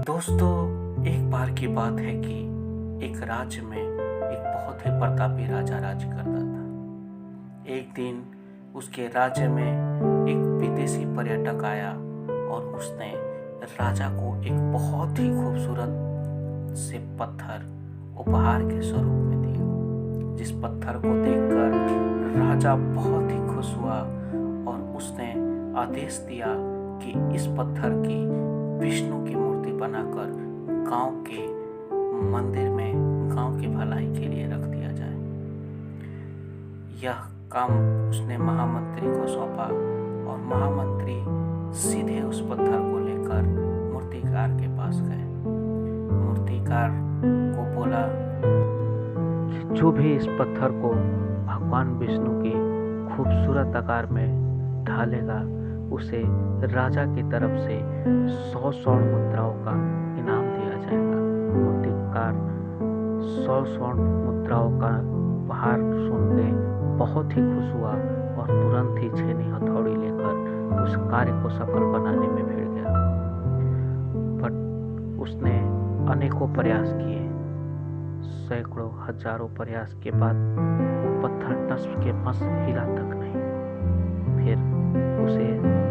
दोस्तों, एक बार की बात है कि एक राज्य में एक बहुत ही प्रतापी राजा राज करता था। एक दिन उसके राज्य में एक विदेशी पर्यटक आया और उसने राजा को एक बहुत ही खूबसूरत से पत्थर उपहार के स्वरूप में दिया। जिस पत्थर को देखकर राजा बहुत ही खुश हुआ और उसने आदेश दिया कि इस पत्थर की विष्णु की मूर्ति बनाकर गांव के मंदिर में गांव की भलाई के लिए रख दिया जाए। यह काम उसने महामंत्री को सौंपा और महामंत्री सीधे उस पत्थर को लेकर मूर्तिकार के पास गए। मूर्तिकार को बोला कि जो भी इस पत्थर को भगवान विष्णु के खूबसूरत आकार में ढालेगा उसे राजा की तरफ से 100 स्वर्ण मुद्राओं का इनाम दिया जाएगा। मूर्तिकार 100 स्वर्ण मुद्राओं का उपहार सुन के बहुत ही खुश हुआ और तुरंत ही छेनी हथौड़ी लेकर उस कार्य को सफल बनाने में भिड़ गया। बट उसने अनेकों प्रयास किए, सैकड़ों हजारों प्रयास के बाद वो पत्थर टस के मस हिला तक नहीं। फिर उसे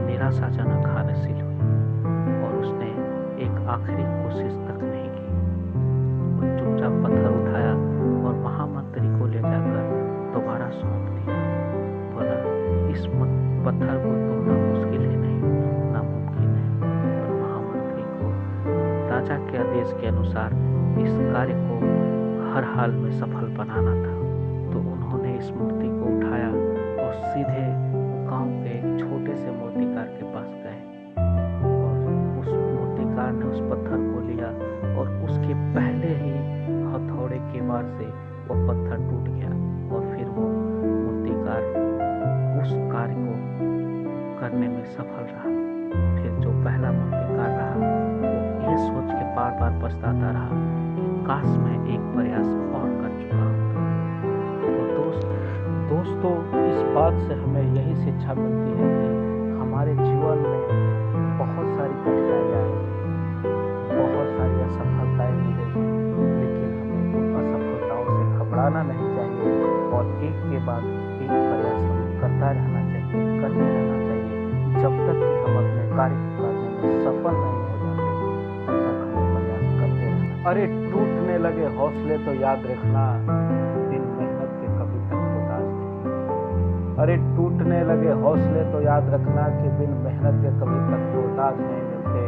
निराशाजनक हार हासिल हुई और उसने एक आखिरी कोशिश तक नहीं की। वो चुपचाप पत्थर उठाया और महामंत्री को ले जाकर दोबारा सौंप दिया। बोला, इस पत्थर को तोड़ना मुश्किल ही नहीं, नामुमकिन है। पर महामंत्री को राजा के आदेश के अनुसार इस कार्य को हर हाल में सफल बनाना था। तो उन्होंने इस मूर्ति को उठाया और सीधे गांव के एक छोटे से मूर्तिकार के पास गए और उस मूर्तिकार ने उस पत्थर को लिया और उसके पहले ही हथौड़े के वार से वो पत्थर टूट गया और फिर वो मूर्तिकार उस कार्य को करने में सफल रहा। फिर जो पहला मूर्तिकार रहा वो ये सोच के बार बार पछताता रहा कि काश मैं एक प्रयास और कर चुका होता। दोस्तों, इस बात से हमें यही शिक्षा मिलती है कि हमारे जीवन में बहुत सारी कठिनाइयाँ आएंगी, बहुत सारी असफलताएं मिलेंगी, लेकिन हमें उन असफलताओं से घबराना नहीं चाहिए और एक के बाद एक प्रयास हमें करते रहना चाहिए जब तक कि हम अपने कार्य को करने में सफल नहीं हो जाते, तब तक हमें प्रयास करते रहना। अरे टूटने लगे हौसले तो याद रखना, बिन मेहनत के कभी तक तो ताज नहीं। अरे टूटने लगे हौसले तो याद रखना कि बिन मेहनत के कभी तक तो ताज नहीं मिलते।